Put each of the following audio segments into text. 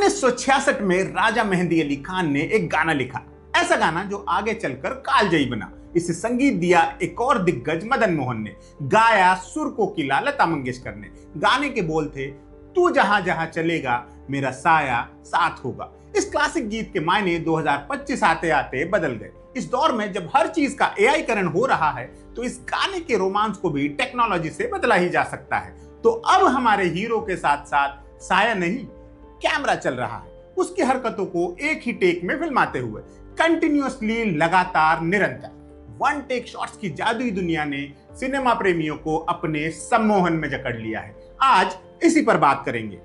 1966 में राजा मेहंदी अली खान ने एक गाना लिखा, ऐसा गाना जो आगे चलकर कालजयी बना। इसे संगीत दिया एक और दिग्गज मदन मोहन ने, गाया सुर कोकिला लता मंगेशकर ने। गाने के बोल थे, तू जहां जहां चलेगा मेरा साया साथ होगा। इस क्लासिक गीत के मायने 2025 आते आते बदल गए। इस दौर में जब हर चीज का एआई करण हो रहा है, तो इस गाने के रोमांस को भी टेक्नोलॉजी से बदला ही जा सकता है। तो अब हमारे हीरो के साथ साथ साया नहीं, कैमरा चल रहा है, उसकी हरकतों को एक ही टेक में फिल्माते हुए, कंटिन्यूअसली, लगातार, निरंतर। वन टेक शॉट्स की जादुई दुनिया ने सिनेमा प्रेमियों को अपने सम्मोहन में जकड़ लिया है। आज इसी पर बात करेंगे।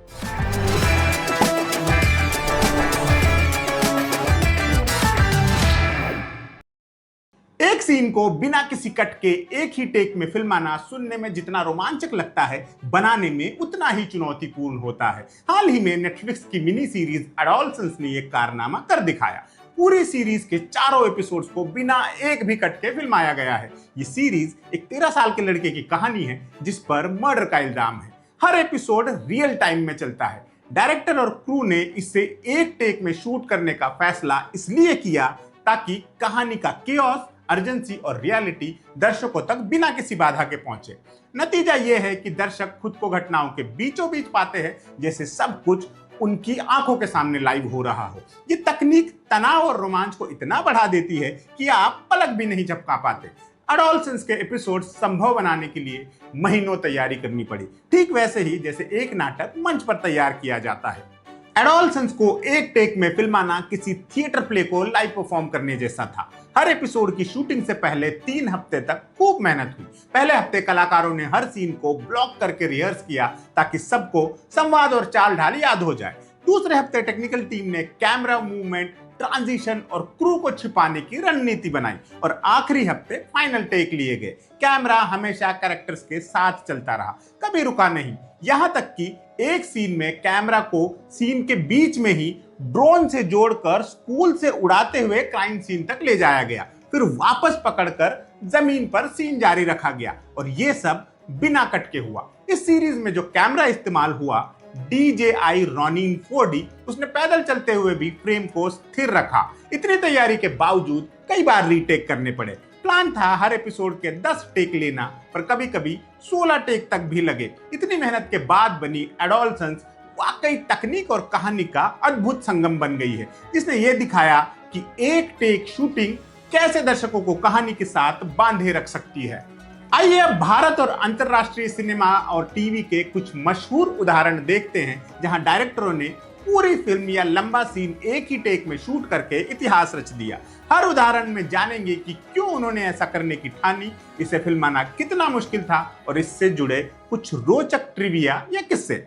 एक सीन को बिना किसी कट के एक ही टेक में फिल्माना सुनने में जितना रोमांचक लगता है, बनाने में उतना ही चुनौतीपूर्ण होता है। हाल ही में नेटफ्लिक्स की मिनी सीरीज एडोलसेंस ने एक कारनामा कर दिखाया। पूरी सीरीज के चारों एपिसोड्स को बिना एक भी कट के फिल्माया गया है। ये सीरीज एक 13 साल के लड़के की कहानी है जिस पर मर्डर का इल्जाम है। हर एपिसोड रियल टाइम में चलता है। डायरेक्टर और क्रू ने इसे एक टेक में शूट करने का फैसला इसलिए किया ताकि कहानी का केओस, अर्जेंसी और रियलिटी दर्शकों तक बिना किसी बाधा के पहुंचे। नतीजा यह है कि दर्शक खुद को घटनाओं के बीचों बीच पाते हैं, जैसे सब कुछ उनकी आंखों के सामने लाइव हो रहा हो। ये तकनीक तनाव और रोमांच को इतना बढ़ा देती है कि आप पलक भी नहीं झपका पाते। एडोलसेंस के एपिसोड संभव बनाने के लिए महीनों तैयारी करनी पड़ी, ठीक वैसे ही जैसे एक नाटक मंच पर तैयार किया जाता है। एडोलसेंस को एक टेक में फिल्माना किसी थिएटर प्ले को लाइव परफॉर्म करने जैसा था। हर एपिसोड की शूटिंग से पहले 3 हफ्ते तक खूब मेहनत हुई। पहले हफ्ते कलाकारों ने हर सीन को ब्लॉक करके रिहर्स किया ताकि सबको संवाद और चाल ढाल याद हो जाए। दूसरे हफ्ते टेक्निकल टीम ने कैमरा मूवमेंट, ट्रांजिशन और क्रू को छिपाने की रणनीति बनाई और आखिरी हफ्ते फाइनल टेक लिए गए। कैमरा हमेशा कैरेक्टर्स के साथ चलता रहा, कभी रुका नहीं। यहां तक कि एक सीन में कैमरा को सीन के बीच में ही ड्रोन से जोड़कर स्कूल से उड़ाते हुए क्राइम सीन तक ले जाया गया, फिर वापस पकड़कर जमीन पर सीन जारी रखा गया, और यह सब बिना कट के हुआ। इस सीरीज में जो कैमरा इस्तेमाल हुआ, DJI Ronin 4D, उसने पैदल चलते हुए भी फ्रेम को स्थिर रखा। इतनी तैयारी के बावजूद कई बार रीटेक करने पड़े। प्लान था हर एपिसोड के 10 टेक लेना, पर कभी कभी 16 टेक तक भी लगे। इतनी मेहनत के बाद बनी एडोलसेंस वाकई तकनीक और कहानी का अद्भुत संगम बन गई है, जिसने यह दिखाया कि एक टेक शूटिंग कैसे दर्शकों को कहानी के साथ बांधे रख सकती है। आइए अब भारत और अंतरराष्ट्रीय सिनेमा और टीवी के कुछ मशहूर उदाहरण देखते हैं, जहां डायरेक्टरों ने पूरी फिल्म या लंबा सीन एक ही टेक में शूट करके इतिहास रच दिया। हर उदाहरण में जानेंगे कि क्यों उन्होंने ऐसा करने की ठानी, इसे फिल्माना कितना मुश्किल था और इससे जुड़े कुछ रोचक ट्रिविया या किस्से।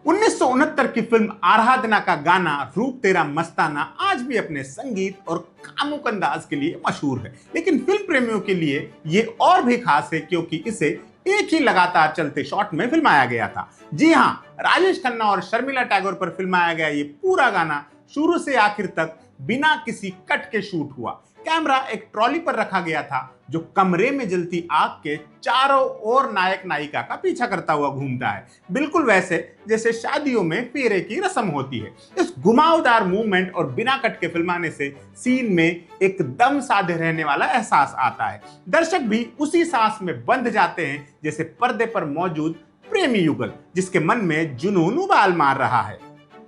1969 की फिल्म आराधना का गाना रूप तेरा मस्ताना आज भी अपने संगीत और कामुक अंदाज के लिए मशहूर है, लेकिन फिल्म प्रेमियों के लिए ये और भी खास है क्योंकि इसे एक ही लगातार चलते शॉट में फिल्माया गया था। जी हां, राजेश खन्ना और शर्मिला टैगोर पर फिल्माया गया ये पूरा गाना शुरू से आखिर तक बिना किसी कट के शूट हुआ। कैमरा एक ट्रॉली पर रखा गया था जो कमरे में जलती आग के चारों ओर नायक नायिका का पीछा करता हुआ घूमता है, बिल्कुल वैसे जैसे शादियों में फेरे की रस्म होती है। इस घुमावदार मूवमेंट और बिना कट के फिल्माने से सीन में एक दम साधे रहने वाला एहसास आता है। दर्शक भी उसी सांस में बंध जाते हैं जैसे पर्दे पर मौजूद प्रेमी युगल, जिसके मन में जुनून उबाल मार रहा है।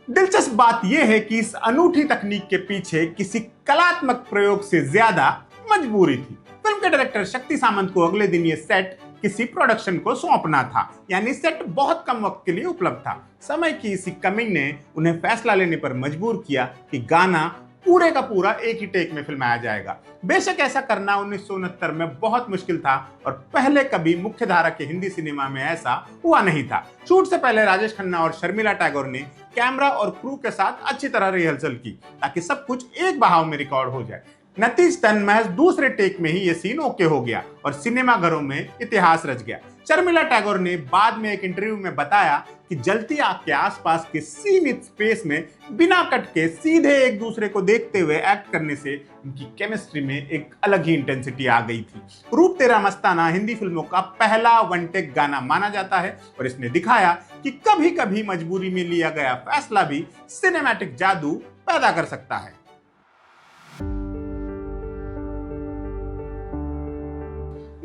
दिलचस्प बात यह है कि इस अनूठी तकनीक के पीछे किसी कलात्मक प्रयोग से ज्यादा मजबूरी थी। फिल्म के डायरेक्टर शक्ति सामंत को अगले दिन ये सेट किसी प्रोडक्शन को सौंपना था, यानी सेट बहुत कम वक्त के लिए उपलब्ध था। समय की इसी कमी ने उन्हें फैसला लेने पर मजबूर किया कि गाना पूरे का पूरा एक ही टेक में फिल्माया जाएगा। बेशक ऐसा करना 1969 में बहुत मुश्किल था और पहले कभी मुख्यधारा के हिंदी सिनेमा में ऐसा हुआ नहीं था। शूट से पहले राजेश खन्ना और शर्मिला टैगोर ने कैमरा और क्रू के साथ अच्छी तरह रिहर्सल की ताकि सब कुछ एक बहाव में रिकॉर्ड हो जाए। नतीजतन महज दूसरे टेक में ही ये सीन ओके हो गया और सिनेमा घरों में इतिहास रच गया। शर्मिला टैगोर ने बाद में एक इंटरव्यू में बताया कि जलती आग के आसपास के सीमित स्पेस में बिना कट के सीधे एक दूसरे को देखते हुए एक्ट करने से उनकी केमिस्ट्री में एक अलग ही इंटेंसिटी आ गई थी। रूप तेरा मस्ताना हिंदी फिल्मों का पहला वन टेक गाना माना जाता है और इसने दिखाया कि कभी कभी मजबूरी में लिया गया फैसला भी सिनेमैटिक जादू पैदा कर सकता है।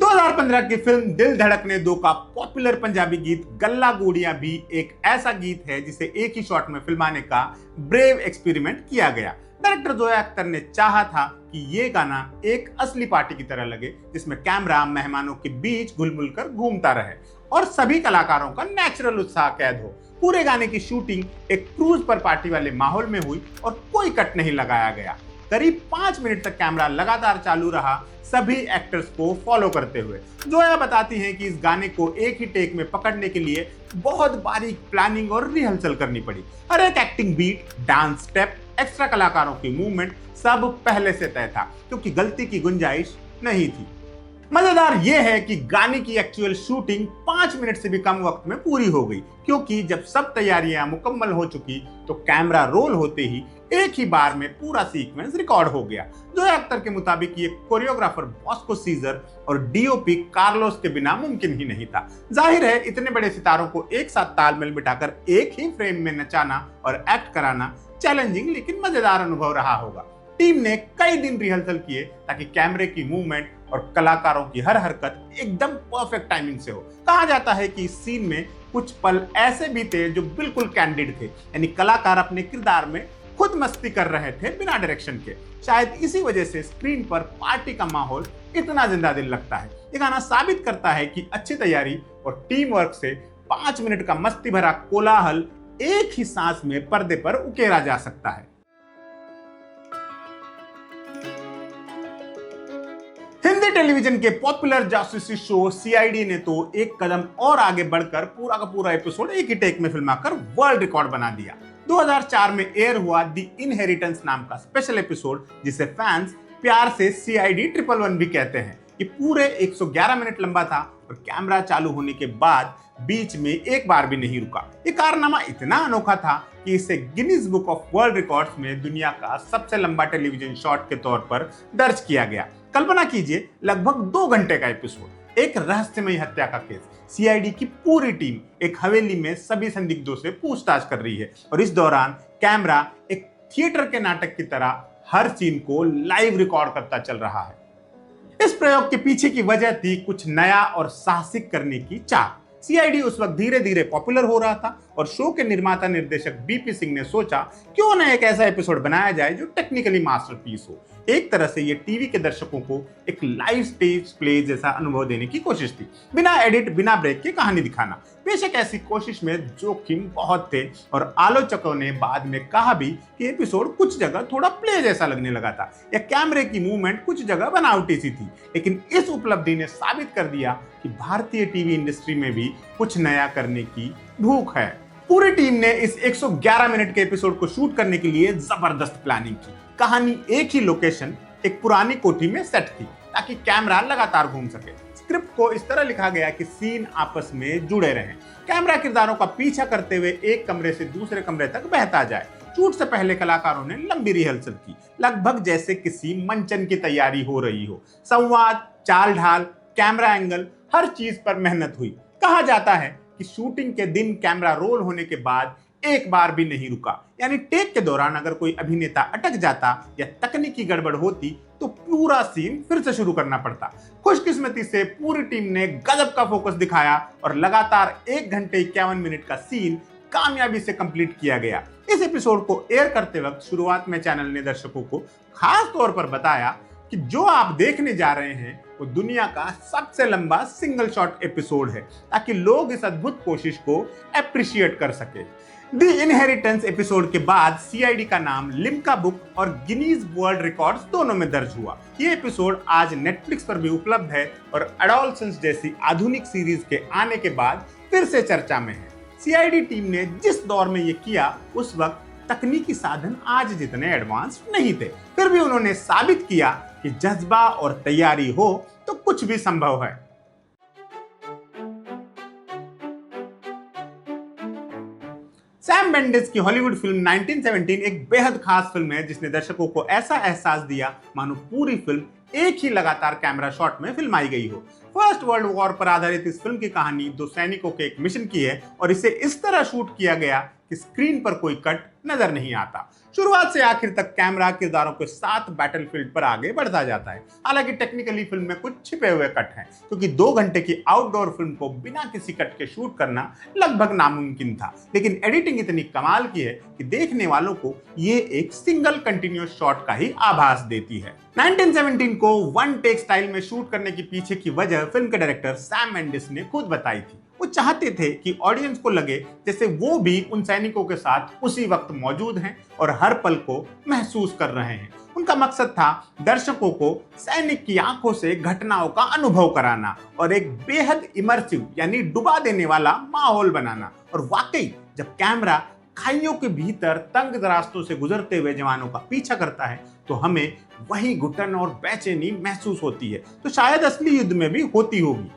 2015 की फिल्म दिल धड़कने 2 का पॉपुलर पंजाबी गीत गल्ला गूड़ियां भी एक ऐसा गीत है जिसे एक ही शॉट में फिल्माने का ब्रेव एक्सपेरिमेंट किया गया। डायरेक्टर जोया अख्तर ने चाहा था कि ये गाना एक असली पार्टी की तरह लगे, जिसमें कैमरा मेहमानों के बीच घुल-मिल कर घूमता रहे और सभी कलाकारों का नेचुरल उत्साह कैद हो। पूरे गाने की शूटिंग एक क्रूज पर पार्टी वाले माहौल में हुई और कोई कट नहीं लगाया गया। करीब 5 मिनट तक कैमरा लगातार चालू रहा, सभी एक्टर्स को फॉलो करते हुए। जोया बताती हैं कि इस गाने को एक ही टेक में पकड़ने के लिए बहुत बारीक प्लानिंग और रिहर्सल करनी पड़ी। हर एक acting beat, dance step, extra कलाकारों की मूवमेंट सब पहले से तय था, क्योंकि गलती की गुंजाइश नहीं थी। मजेदार यह है कि गाने की एक्चुअल शूटिंग 5 मिनट से भी कम वक्त में पूरी हो गई, क्योंकि जब सब तैयारियां मुकम्मल हो चुकी तो कैमरा रोल होते ही एक ही बार में पूरा सीक्वेंस रिकॉर्ड हो गया। जोया अख्तर के मुताबिक ये कोरियोग्राफर बॉस्को सीजर और डीओपी कार्लोस के बिना मुमकिन ही नहीं था। जाहिर है इतने बड़े सितारों को एक साथ तालमेल बिठाकर एक ही फ्रेम में नचाना और एक्ट कराना चैलेंजिंग लेकिन मजेदार अनुभव रहा होगा। टीम ने कई दिन रिहर्सल किए ताकि कैमरे की मूवमेंट और कलाकारों की हर हरकत एकदम परफेक्ट टाइमिंग से हो। कहा जाता है कि इस सीन में कुछ पल ऐसे भी थे जो बिल्कुल कैंडिड थे, यानी कलाकार अपने किरदार में खुद मस्ती कर रहे थे बिना डायरेक्शन के। शायद इसी वजह से स्क्रीन पर पार्टी का माहौल इतना जिंदा दिल लगता है। ये गाना साबित करता है कि अच्छी तैयारी और टीम वर्क से 5 मिनट का मस्ती भरा कोलाहल एक ही सांस में पर्दे पर उकेरा जा सकता है। हिंदी टेलीविजन के पॉपुलर जासूसी शो सीआईडी ने तो एक कदम और आगे बढ़कर पूरा का पूरा एपिसोड एक ही टेक में फिल्माकर वर्ल्ड रिकॉर्ड बना दिया। 2004 में एयर हुआ द इनहेरिटेंस नाम का स्पेशल एपिसोड, जिसे फैंस प्यार से सीआईडी 111 भी कहते हैं। ये पूरे 111 मिनट लंबा था और कैमरा चालू होने के बाद बीच में एक बार भी नहीं रुका। ये कारनामा इतना अनोखा था कि इसे Guinness book of world records में दुनिया का सबसे लंबा टेलीविजन शॉट के तौर पर दर्ज किया गया। कल्पना कीजिए, लगभग 2 घंटे का एपिसोड, एक रहस्यमयी हत्या का केस, सीआईडी की पूरी टीम एक हवेली में सभी संदिग्धों से पूछताछ कर रही है और इस दौरान कैमरा एक थिएटर के नाटक की तरह हर सीन को लाइव रिकॉर्ड करता चल रहा है। इस प्रयोग के पीछे की वजह थी कुछ नया और साहसिक करने की चाह। सीआईडी उस वक्त धीरे धीरे पॉपुलर हो रहा था और शो के निर्माता निर्देशक बीपी सिंह ने सोचा क्यों न एक ऐसा एपिसोड बनाया जाए जो टेक्निकली मास्टरपीस हो। एक तरह से ये टीवी के दर्शकों को एक लाइव स्टेज प्ले जैसा अनुभव देने की कोशिश थी, बिना एडिट बिना ब्रेक के कहानी दिखाना। बेशक ऐसी कोशिश में जोखिम बहुत थे और आलोचकों ने बाद में कहा भी कि एपिसोड कुछ जगह थोड़ा प्ले जैसा लगने लगा था या कैमरे की मूवमेंट कुछ जगह बनावटी सी थी। लेकिन इस उपलब्धि ने साबित कर दिया कि भारतीय टीवी इंडस्ट्री में भी कुछ नया करने की भूख है। पूरी टीम ने इस 111 मिनट के एपिसोड को शूट करने के लिए जबरदस्त प्लानिंग की। कहानी एक ही लोकेशन, एक पुरानी कोठी में सेट थी ताकि कैमरा लगातार घूम सके। स्क्रिप्ट को इस तरह लिखा गया कि सीन आपस में जुड़े रहें। कैमरा किरदारों का पीछा करते हुए एक कमरे से दूसरे कमरे तक बहता जाए। शूट से पहले कलाकारों ने लंबी रिहर्सल की, लगभग जैसे किसी मंचन की तैयारी हो रही हो। संवाद, चाल ढाल, कैमरा एंगल, हर चीज पर मेहनत हुई। कहा जाता है कि शूटिंग के दिन कैमरा रोल होने के बाद एक बार भी नहीं रुका, यानी टेक के दौरान अगर कोई अभिनेता अटक जाता या तकनीकी गड़बड़ होती तो पूरा सीन फिर से शुरू करना पड़ता। खुशकिस्मती से पूरी टीम ने गजब का फोकस दिखाया और लगातार 1 घंटे 51 मिनट का सीन कामयाबी से कंप्लीट किया गया। इस एपिसोड को एयर करते वक्त शुरुआत में चैनल ने दर्शकों को खास तौर पर बताया कि जो आप देखने जा रहे हैं वो दुनिया का सबसे लंबा सिंगल शॉट एपिसोड है, ताकि लोग इस अद्भुत कोशिश को अप्रिशिएट कर सके। द इनहेरिटेंस एपिसोड के बाद सीआईडी का नाम लिम्का बुक और गिनीज वर्ल्ड रिकॉर्ड्स दोनों में दर्ज हुआ। ये एपिसोड आज नेटफ्लिक्स पर भी उपलब्ध है और एडोलसेंस जैसी आधुनिक सीरीज के आने के बाद फिर से चर्चा में है। सीआईडी टीम ने जिस दौर में ये किया उस वक्त तकनीकी साधन आज जितने एडवांस नहीं थे, फिर भी उन्होंने साबित किया कि जज्बा और तैयारी हो तो कुछ भी संभव है। सैम मेंडिस की हॉलीवुड फिल्म 1917 एक बेहद खास फिल्म है जिसने दर्शकों को ऐसा एहसास दिया मानो पूरी फिल्म एक ही लगातार कैमरा शॉट में फिल्माई गई हो। फर्स्ट वर्ल्ड वॉर पर आधारित इस फिल्म की कहानी दो सैनिकों के एक मिशन की है और इसे इस तरह शूट किया गया कि स्क्रीन पर कोई कट नजर नहीं आता। शुरुआत से आखिर तक कैमरा किरदारों के साथ बैटलफील्ड पर आगे बढ़ता जाता है। हालांकि टेक्निकली फिल्म में कुछ छिपे हुए कट हैं, क्योंकि 2 घंटे की आउटडोर फिल्म को बिना किसी कट के शूट करना लगभग नामुमकिन था। लेकिन एडिटिंग इतनी कमाल की है कि देखने वालों को ये एक सिंगल कंटिन्यूअस शॉट का ही आभास देती है। 1917 को वन टेक स्टाइल में शूट करने के पीछे की वजह फिल्म के डायरेक्टर सैम मेंडिस ने खुद बताई थी। वो चाहते थे कि ऑडियंस को लगे जैसे वो भी उन सैनिकों के साथ उसी वक्त मौजूद हैं और हर पल को महसूस कर रहे हैं। उनका मकसद था दर्शकों को सैनिक की आंखों से घटनाओं का अनुभव कराना और एक बेहद इमर्सिव यानी डुबा देने वाला माहौल बनाना। और वाकई जब कैमरा खाइयों के भीतर तंग रास्तों से गुजरते हुए जवानों का पीछा करता है तो हमें वही घुटन और बेचैनी महसूस होती है, तो शायद असली युद्ध में भी होती होगी।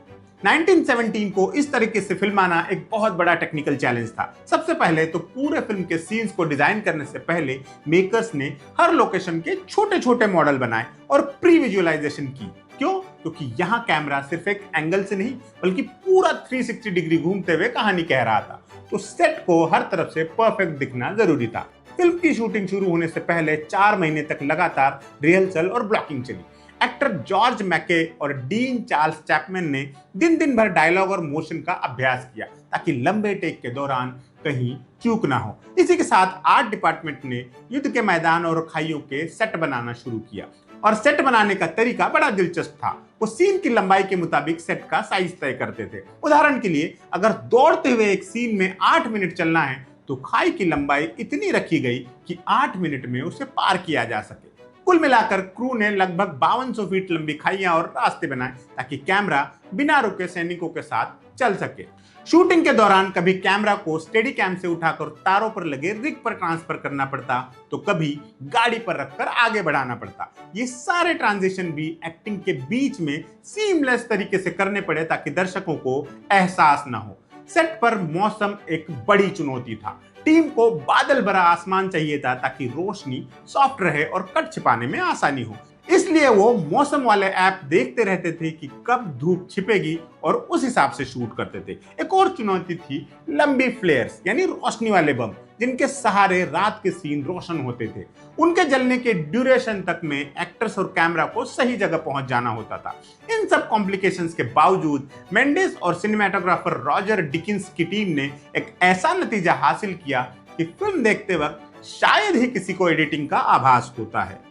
1917 को इस तरीके से फिल्माना एक बहुत बड़ा टेक्निकल चैलेंज था। सबसे पहले तो पूरे फिल्म के सीन्स को डिजाइन करने से पहले मेकर्स ने हर लोकेशन के छोटे छोटे मॉडल बनाए और प्री विजुअलाइजेशन की। क्यों? क्योंकि यहाँ कैमरा सिर्फ एक एंगल से नहीं बल्कि पूरा 360 डिग्री घूमते हुए कहानी कह रहा था, तो सेट को हर तरफ से परफेक्ट दिखना जरूरी था। फिल्म की शूटिंग शुरू होने से पहले 4 महीने तक लगातार रिहर्सल और ब्लॉकिंग चली। एक्टर जॉर्ज मैके और डीन चार्ल्स चैपमैन ने दिन दिन भर डायलॉग और मोशन का अभ्यास किया ताकि लंबे टेक के दौरान कहीं चूक ना हो। इसी के साथ आर्ट डिपार्टमेंट ने युद्ध के मैदान और खाइयों के सेट बनाना शुरू किया और सेट बनाने का तरीका बड़ा दिलचस्प था। वो सीन की लंबाई के मुताबिक सेट का साइज तय करते थे। उदाहरण के लिए अगर दौड़ते हुए एक सीन में 8 मिनट चलना है तो खाई की लंबाई इतनी रखी गई कि 8 मिनट में उसे पार किया जा सके। कुल मिलाकर क्रू ने लगभग 5200 फीट लंबी खाइयां और रास्ते बनाए ताकि कैमरा बिना रुके सैनिकों के साथ चल सके। शूटिंग के दौरान कभी कैमरा को स्टेडी कैम से उठाकर तारों पर लगे रिग पर ट्रांसफर करना पड़ता तो कभी गाड़ी पर रखकर आगे बढ़ाना पड़ता। ये सारे ट्रांजिशन भी एक्टिंग के बीच में सीमलेस तरीके से करने पड़े ताकि दर्शकों को एहसास ना हो। सेट पर मौसम एक बड़ी चुनौती था। टीम को बादल भरा आसमान चाहिए था ताकि रोशनी सॉफ्ट रहे और कट छिपाने में आसानी हो। इसलिए वो मौसम वाले ऐप देखते रहते थे कि कब धूप छिपेगी और उस हिसाब से शूट करते थे। एक और चुनौती थी लंबी फ्लेयर्स यानी रोशनी वाले बम, जिनके सहारे रात के सीन रोशन होते थे। उनके जलने के ड्यूरेशन तक में एक्टर्स और कैमरा को सही जगह पहुंच जाना होता था। इन सब कॉम्प्लिकेशंस के बावजूद मेंडिस और सिनेमेटोग्राफर रॉजर डिकिंस की टीम ने एक ऐसा नतीजा हासिल किया कि फिल्म देखते वक्त शायद ही किसी को एडिटिंग का आभास होता है।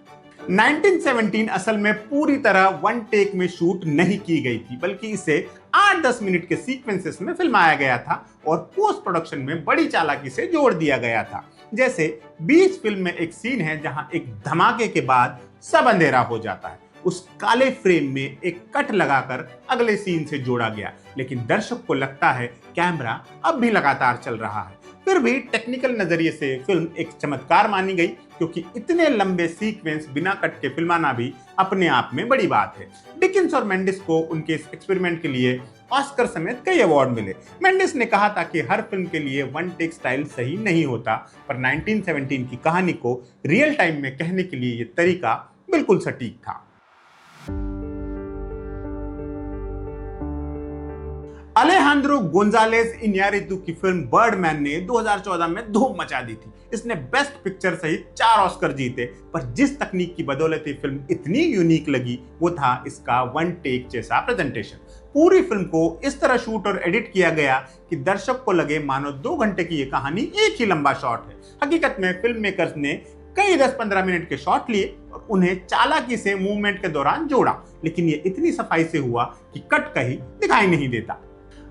1917 असल में पूरी तरह वन टेक में शूट नहीं की गई थी, बल्कि इसे 8-10 मिनट के सीक्वेंसेस में फिल्माया गया था और पोस्ट प्रोडक्शन में बड़ी चालाकी से जोड़ दिया गया था। जैसे बीच फिल्म में एक सीन है जहां एक धमाके के बाद सब अंधेरा हो जाता है। उस काले फ्रेम में एक कट लगाकर अगले सीन से जोड़ा गया, लेकिन दर्शक को लगता है कैमरा अब भी लगातार चल रहा है। फिर भी टेक्निकल नजरिए से फिल्म एक चमत्कार मानी गई, क्योंकि इतने लंबे सीक्वेंस बिना कट के फिल्माना भी अपने आप में बड़ी बात है। डिकिंस और मेंडिस को उनके इस एक्सपेरिमेंट के लिए ऑस्कर समेत कई अवार्ड मिले। मेंडिस ने कहा था कि हर फिल्म के लिए वन टेक स्टाइल सही नहीं होता, पर 1917 की कहानी को रियल टाइम में कहने के लिए ये तरीका बिल्कुल सटीक था। अलेहांद्रो गोंजालेस इन्यारितु की फिल्म बर्डमैन ने 2014 में धूम मचा दी थी। इसने बेस्ट पिक्चर सहित 4 ऑस्कर जीते, पर जिस तकनीक की बदौलत ये फिल्म इतनी यूनिक लगी वो था इसका वन टेक जैसा प्रेजेंटेशन। पूरी फिल्म को इस तरह शूट और एडिट किया गया कि दर्शक को लगे मानो 2 घंटे की ये कहानी एक ही लंबा शॉट है। हकीकत में फिल्म मेकर्स ने कई 10-15 मिनट के शॉट लिए और उन्हें चालाकी से मूवमेंट के दौरान जोड़ा, लेकिन ये इतनी सफाई से हुआ कि कट कहीं दिखाई नहीं देता।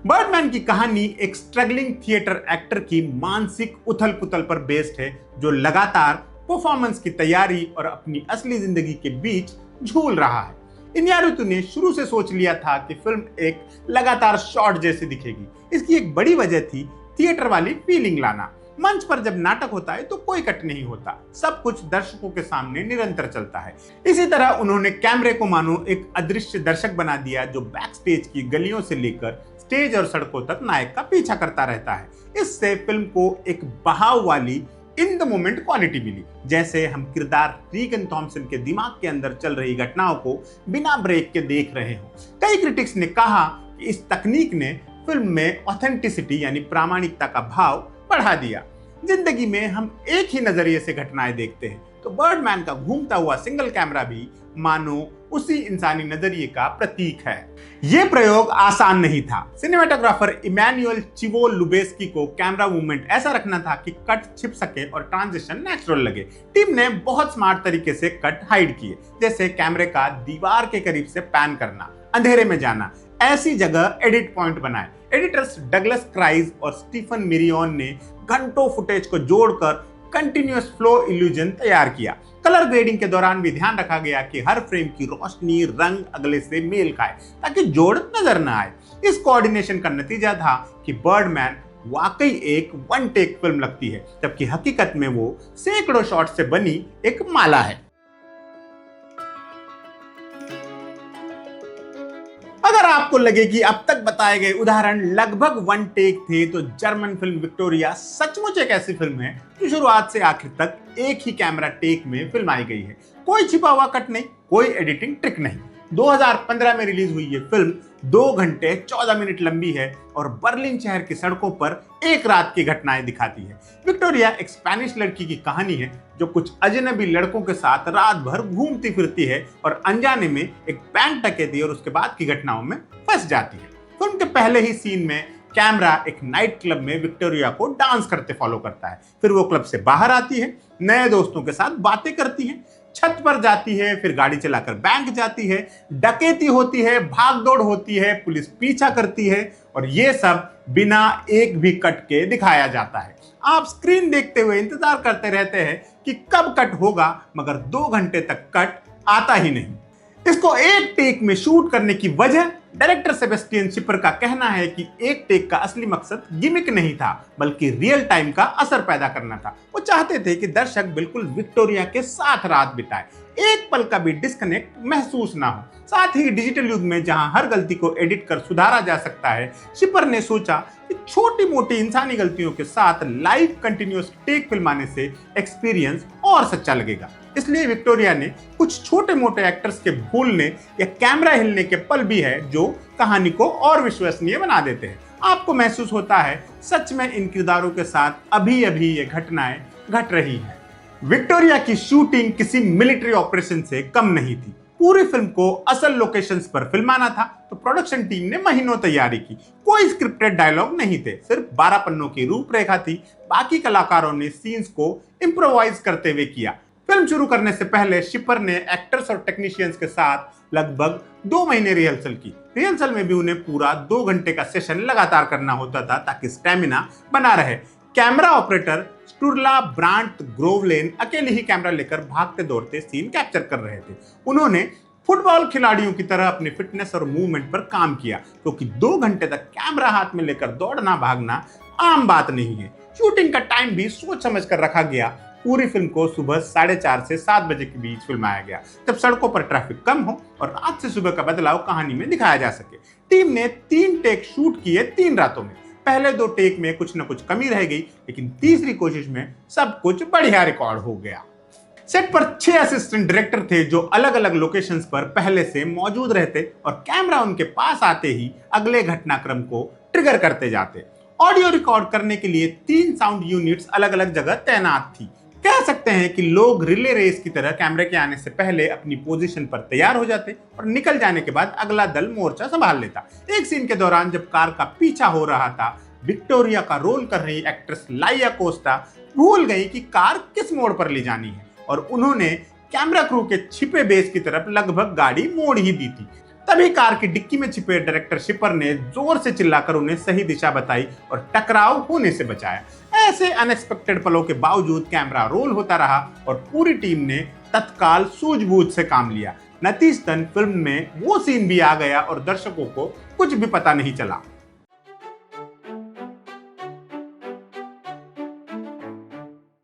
बर्डमैन की कहानी एक स्ट्रगलिंग थिएटर एक्टर की मानसिक उथल पुथल पर बेस्ड है, जो लगातार परफॉर्मेंस की तैयारी और अपनी असली जिंदगी के बीच झूल रहा है। इन्यारितु ने शुरू से सोच लिया था कि फिल्म एक लगातार शॉट जैसी दिखेगी। इसकी एक बड़ी वजह थी थिएटर वाली फीलिंग लाना। मंच पर जब नाटक होता है तो कोई कट नहीं होता, सब कुछ दर्शकों के सामने निरंतर चलता है। इसी तरह उन्होंने कैमरे को मानो एक अदृश्य दर्शक बना दिया, जो बैक स्टेज की गलियों से लेकर स्टेज और सड़कों तक नायक का पीछा करता रहता है। इससे फिल्म को एक बहाव वाली इन द मोमेंट क्वालिटी मिली, जैसे हम किरदार रीगन थॉम्सन के दिमाग के अंदर चल रही घटनाओं को बिना ब्रेक के देख रहे हो। कई क्रिटिक्स ने कहा कि इस तकनीक ने फिल्म में ऑथेंटिसिटी यानी प्रामाणिकता का भाव बढ़ा दिया। जिंदगी में हम एक ही नजरिए से घटनाएं देखते हैं, तो बर्डमैन का घूमता हुआ सिंगल कैमरा भी मानो उसी इंसानी नजरिए का प्रतीक है। यह प्रयोग आसान नहीं था। सिनेमाटोग्राफर इमैनुअल चिवोल लुबेस्की को कैमरा मूवमेंट ऐसा रखना था कि कट छिप सके और ट्रांजिशन नेचुरल लगे। टीम ने बहुत स्मार्ट तरीके से कट हाइड किए, जैसे कैमरे का दीवार के करीब से पैन करना, अंधेरे में जाना, ऐसी जगह एडिट पॉइंट बनाए। एडिटर्स डगलस क्राइज और स्टीफन मिरियन ने घंटों फुटेज को जोड़कर कंटिन्यूअस फ्लो इल्यूजन तैयार किया। कलर ग्रेडिंग के दौरान भी ध्यान रखा गया कि हर फ्रेम की रोशनी रंग अगले से मेल खाए, ताकि जोड़ नजर न आए। इस कोऑर्डिनेशन का नतीजा था कि बर्डमैन वाकई एक वन टेक फिल्म लगती है, जबकि हकीकत में वो सैकड़ों शॉट से बनी एक माला है। अगर आपको लगे कि अब तक बताए गए उदाहरण लगभग वन टेक थे, तो जर्मन फिल्म विक्टोरिया सचमुच एक ऐसी फिल्म है जो शुरुआत से आखिर तक एक ही कैमरा टेक में फिल्माई गई है। कोई छिपा हुआ कट नहीं, कोई एडिटिंग ट्रिक नहीं। 2015 में रिलीज हुई ये फिल्म 2 घंटे 14 मिनट लंबी है और बर्लिन शहर की सड़कों पर एक रात की घटनाएं दिखाती है। विक्टोरिया एक स्पेनिश लड़की की कहानी है जो कुछ अजनबी लड़कों के साथ रात भर घूमती फिरती है और अनजाने में एक बैंक डकैती और उसके बाद की घटनाओं में फंस जाती है। फिल्म के पहले ही सीन में कैमरा एक नाइट क्लब में विक्टोरिया को डांस करते फॉलो करता है। फिर वो क्लब से बाहर आती है, नए दोस्तों के साथ बातें करती है, छत पर जाती है, फिर गाड़ी चलाकर बैंक जाती है, डकैती होती है, भागदौड़ होती है, पुलिस पीछा करती है और ये सब बिना एक भी कट के दिखाया जाता है। आप स्क्रीन देखते हुए इंतजार करते रहते हैं कि कब कट होगा, मगर 2 घंटे तक कट आता ही नहीं। इसको एक टेक में शूट करने की वजह, डायरेक्टर सेबेस्टियन शिपर का कहना है कि एक टेक का असली मकसद गिमिक नहीं था, बल्कि रियल टाइम का असर पैदा करना था। वो चाहते थे कि दर्शक बिल्कुल विक्टोरिया के साथ रात बिताए, एक पल का भी डिस्कनेक्ट महसूस ना हो। साथ ही डिजिटल युग में जहां हर गलती को एडिट कर सुधारा जा सकता है, शिपर ने सोचा कि छोटी मोटी इंसानी गलतियों के साथ लाइव कंटिन्यूअस टेक फिल्माने से एक्सपीरियंस और सच्चा लगेगा। इसलिए विक्टोरिया ने कुछ छोटे मोटे एक्टर्स के भूलने या कैमरा हिलने के पल भी है जो कहानी को और विश्वसनीय बना देते हैं। आपको महसूस होता है सच में इन किरदारों के साथ अभी अभी ये घटनाएं घट रही हैं। विक्टोरिया की शूटिंग किसी मिलिट्री ऑपरेशन से कम नहीं थी। पूरी फिल्म को असल लोकेशंस पर फिल्माना था, तो प्रोडक्शन टीम ने महीनों तैयारी की। कोई स्क्रिप्टेड डायलॉग नहीं थे, सिर्फ 12 पन्नों की रूपरेखा थी। बाकी कलाकारों ने सीन्स को इम्प्रोवाइज करते हुए किया। फिल्म शुरू करने से पहले शिपर ने एक्टर्स और टेक्नीशियंस के साथ लगभग 2 महीने रिहर्सल की। रिहर्सल में भी उन्हें पूरा 2 घंटे का सेशन लगातार करना होता था ताकि स्टेमिना बना रहे। कैमरा ऑपरेटर स्टुरला ब्रांट ग्रोवलेन अकेले ही कैमरा लेकर भागते दौड़ते सीन कैप्चर कर रहे थे। उन्होंने फुटबॉल खिलाड़ियों की तरह अपनी फिटनेस और मूवमेंट पर काम किया, क्योंकि 2 घंटे तक कैमरा हाथ में लेकर दौड़ना भागना आम बात नहीं है। शूटिंग का टाइम भी सोच समझ कर रखा गया। पूरी फिल्म को सुबह 4:30 से 7 बजे के बीच फिल्माया गया, जब सड़कों पर ट्रैफिक कम हो और रात से सुबह का बदलाव कहानी में दिखाया जा सके। टीम ने 3 टेक शूट किए 3 रातों में। पहले 2 टेक में कुछ न कुछ कमी रह गई, लेकिन तीसरी कोशिश में सब कुछ बढ़िया रिकॉर्ड हो गया। सेट पर 6 असिस्टेंट डायरेक्टर थे जो अलग अलग लोकेशंस पर पहले से मौजूद रहते और कैमरा उनके पास आते ही अगले घटनाक्रम को ट्रिगर करते जाते। ऑडियो रिकॉर्ड करने के लिए 3 साउंड यूनिट्स अलग अलग जगह तैनात थी। कह सकते हैं कि लोग रिले रेस की तरह कैमरे के आने से पहले अपनी पोजीशन पर तैयार हो जाते और निकल जाने के बाद अगला दल मोर्चा संभाल लेता। एक सीन के दौरान जब कार का पीछा हो रहा था, विक्टोरिया का रोल कर रही एक्ट्रेस लाइया कोस्टा भूल गई कि कार किस मोड़ पर ले जानी है और उन्होंने कैमरा क्रू के छिपे बेस की तरफ लगभग गाड़ी मोड़ ही दी थी। तभी कार की डिक्की में छिपे डायरेक्टर शिपर ने जोर से चिल्लाकर उन्हें सही दिशा बताई और टकराव होने से बचाया। ऐसे अनएक्सपेक्टेड पलों के बावजूद कैमरा रोल होता रहा और पूरी टीम ने तत्काल सूझबूझ से काम लिया। नतीजतन फिल्म में वो सीन भी आ गया और दर्शकों को कुछ भी पता नहीं चला।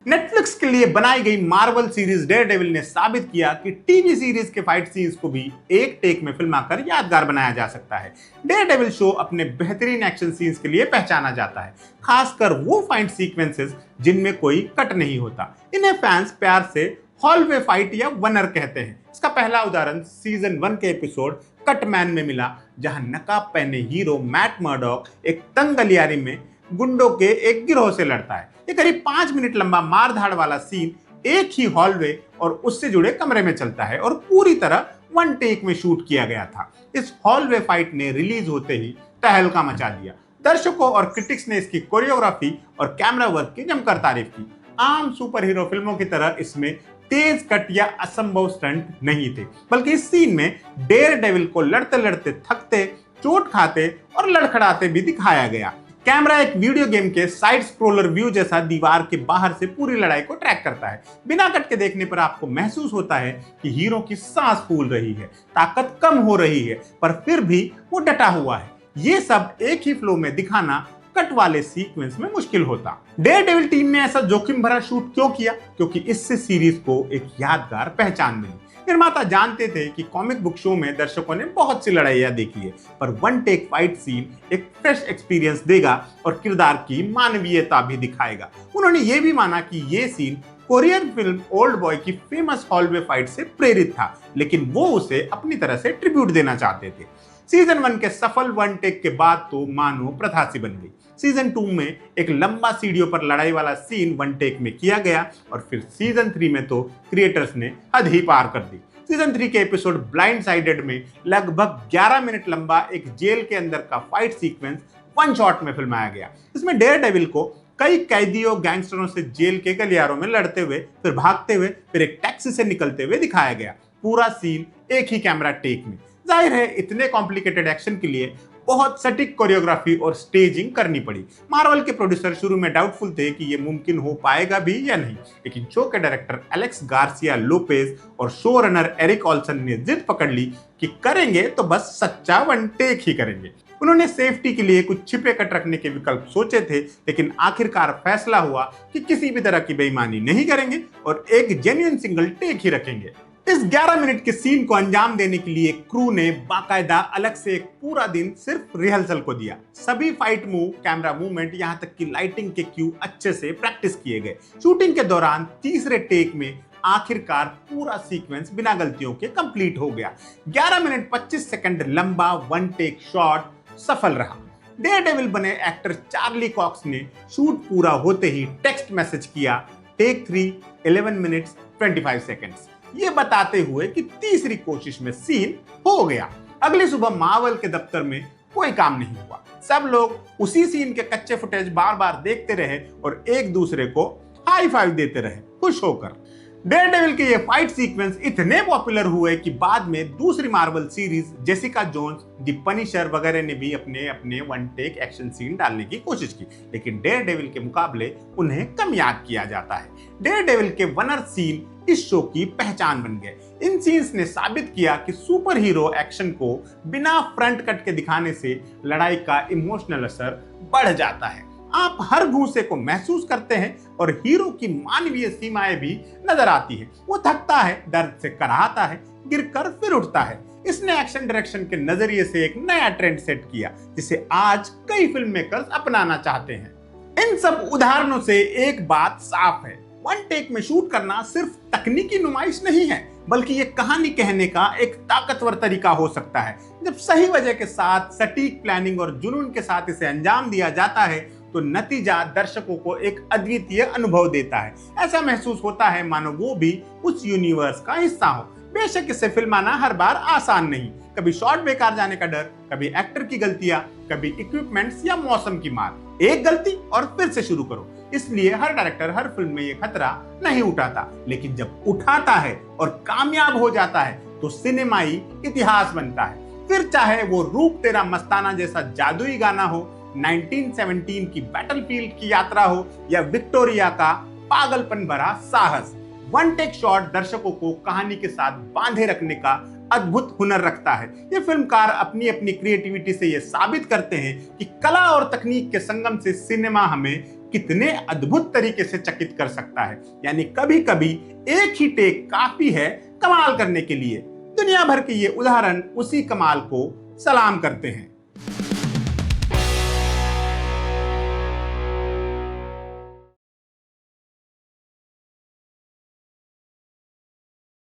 नेटफ्लिक्स के लिए बनाई गई मार्वल सीरीज डेयरडेविल ने साबित किया कि टीवी सीरीज के फाइट सीन्स को भी एक टेक में फिल्माकर यादगार बनाया जा सकता है। डेयरडेविल शो अपने बेहतरीन एक्शन सीन्स के लिए पहचाना जाता है, खासकर वो फाइट सीक्वेंसेस जिनमें कोई कट नहीं होता। इन्हें फैंस प्यार से हॉलवे फाइट या वनर कहते हैं। इसका पहला उदाहरण सीजन 1 के एपिसोड कटमैन में मिला, जहां नकाब पहने हीरो मैट मर्डॉक एक तंग गलियारे में गुंडों के एक गिरोह से लड़ता है। ये करीब 5 मिनट लंबा मारधाड़ वाला सीन एक ही हॉलवे और उससे जुड़े कमरे में चलता है और पूरी तरह वन टेक में शूट किया गया था। इस हॉलवे फाइट ने रिलीज होते ही तहलका मचा दिया। दर्शकों और क्रिटिक्स ने इसकी कोरियोग्राफी और कैमरा वर्क की जमकर तारीफ की। आम सुपर हीरो फिल्मों की तरह इसमें तेज कट या असंभव स्टंट नहीं थे, बल्कि इस सीन में डेयरडेविल को लड़ते लड़ते थकते, चोट खाते और लड़खड़ाते भी दिखाया गया। कैमरा एक वीडियो गेम के साइड स्क्रोलर व्यू जैसा दीवार के बाहर से पूरी लड़ाई को ट्रैक करता है। बिना कट के देखने पर आपको महसूस होता है कि हीरो की सांस फूल रही है, ताकत कम हो रही है, पर फिर भी वो डटा हुआ है। ये सब एक ही फ्लो में दिखाना कट वाले सीक्वेंस में मुश्किल होता। डेयरडेविल टीम ने ऐसा जोखिम भरा शूट क्यों किया? क्योंकि इससे सीरीज को एक यादगार पहचान मिली। निर्माता जानते थे कि कॉमिक बुक शो में दर्शकों ने बहुत सी लड़ाइयां देखी है, पर वन टेक फाइट सीन एक फ्रेश एक्सपीरियंस देगा और किरदार की मानवीयता भी दिखाएगा। उन्होंने ये भी माना कि ये scene Korean film Old Boy की फेमस हॉलवे फाइट से प्रेरित था, लेकिन वो उसे अपनी तरह से ट्रिब्यूट देना चाहते थे। सीजन 1 के सफल वन टेक के बाद तो मानो प्रथा सी बन गई। सीजन 2 में एक लंबा सीढ़ियों पर लड़ाई वाला सीन वन टेक में किया गया और फिर सीजन 3 में तो क्रिएटर्स ने हद ही पार कर दी। सीजन 3 के एपिसोड ब्लाइंड साइडेड में लगभग 11 मिनट लंबा एक जेल के अंदर का फाइट सीक्वेंस वन शॉट में फिल्माया गया। इसमें डेयरडेविल को कई कैदियों गैंगस्टरों से जेल के गलियारों में लड़ते हुए, फिर भागते हुए, फिर एक टैक्सी से निकलते हुए दिखाया गया। पूरा सीन एक ही कैमरा टेक में। जाहिर है इतने कॉम्प्लिकेटेड एक्शन के लिए बहुत सटीक कोरियोग्राफी और स्टेजिंग करनी पड़ी। मार्वल के प्रोड्यूसर शुरू में डाउटफुल थे कि ये मुमकिन हो पाएगा भी या नहीं, लेकिन शो के डायरेक्टर एलेक्स गार्सिया लोपेज और शो रनर एरिक ऑल्सन ने जिद पकड़ ली कि करेंगे तो बस सच्चा वन टेक ही करेंगे। उन्होंने सेफ्टी के लिए कुछ छिपे कट रखने के विकल्प सोचे थे, लेकिन आखिरकार फैसला हुआ कि किसी भी तरह की बेईमानी नहीं करेंगे और एक जेन्युइन सिंगल टेक ही रखेंगे। इस 11 मिनट के सीन को अंजाम देने के लिए क्रू ने बाकायदा अलग से एक पूरा दिन सिर्फ रिहर्सल को दिया। सभी फाइट मूव, कैमरा मूवमेंट, यहाँ तक कि लाइटिंग के क्यू अच्छे से प्रैक्टिस किए गए। शूटिंग के दौरान तीसरे टेक में आखिरकार पूरा सीक्वेंस बिना गलतियों के कंप्लीट हो गया। 11 मिनट 25 सेकंड लंबा वन टेक शॉट सफल रहा। डेयरडेविल बने एक्टर चार्ली कॉक्स ने शूट पूरा होते ही टेक्स्ट मैसेज किया, टेक 3 11 मिनट्स 25 सेकंड्स, ये बताते हुए कि तीसरी कोशिश में सीन हो गया। अगली सुबह मार्वल के दफ्तर में कोई काम नहीं हुआ। सब लोग उसी सीन के कच्चे फुटेज बार बार देखते रहे और एक दूसरे को हाई फाइव देते रहे खुश होकर। डेयरडेविल के ये फाइट सीक्वेंस इतने पॉपुलर हुए कि बाद में दूसरी Marvel series Jessica Jones, the Punisher वगैरह ने भी अपने अपने वन टेक एक्शन सीन डालने की कोशिश की, लेकिन डेयरडेविल के मुकाबले उन्हें कम याद किया जाता है। डेयरडेविल के वनर सीन इस शो की पहचान बन गए। इन सीन्स ने साबित किया कि सुपर हीरो एक्शन को बिना फ्रंट कट के दिखाने से लड़ाई का इमोशनल असर बढ़ जाता है। आप हर घूंसे को महसूस करते हैं और हीरो की मानवीय सीमाएं भी नजर आती है। वो थकता है, दर्द से कराहता है, गिरकर फिर उठता है। इसने एक्शन डायरेक्शन के नजरिए से एक नया ट्रेंड सेट किया, जिसे आज कई फिल्म मेकर्स अपनाना चाहते हैं। इन सब उदाहरणों से एक बात साफ है, वन टेक में शूट करना सिर्फ तकनीकी नुमाइश नहीं है, बल्कि ये कहानी कहने का एक ताकतवर तरीका हो सकता है। जब सही वजह के साथ सटीक प्लानिंग और जुनून के साथ इसे अंजाम दिया जाता है तो नतीजा दर्शकों को एक अद्वितीय अनुभव देता है। ऐसा महसूस होता है मानो वो भी उस यूनिवर्स का हिस्सा हो। बेशक इसे फिल्माना हर बार आसान नहीं, कभी शॉट बेकार जाने का डर, कभी एक्टर की गलतियां, कभी इक्विपमेंट्स या मौसम की मार। एक गलती और फिर से शुरू करो। इसलिए हर डायरेक्टर हर फिल्म में ये खतरा नहीं उठाता, लेकिन जब उठाता है और कामयाब हो जाता है तो सिनेमाई इतिहास बनता है। फिर चाहे वो रूप तेरा मस्ताना जैसा जादुई गाना हो, 1917 की बैटलफील्ड की यात्रा हो या विक्टोरिया का पागलपन भरा साहस, वन टेक शॉट दर्शकों को कहानी के साथ बांधे रखने का अद्भुत हुनर रखता है। ये फिल्मकार अपनी अपनी क्रिएटिविटी से ये साबित करते हैं कि कला और तकनीक के संगम से सिनेमा हमें कितने अद्भुत तरीके से चकित कर सकता है। यानी कभी कभी एक ही टेक काफी है कमाल करने के लिए। दुनिया भर के ये उदाहरण उसी कमाल को सलाम करते हैं।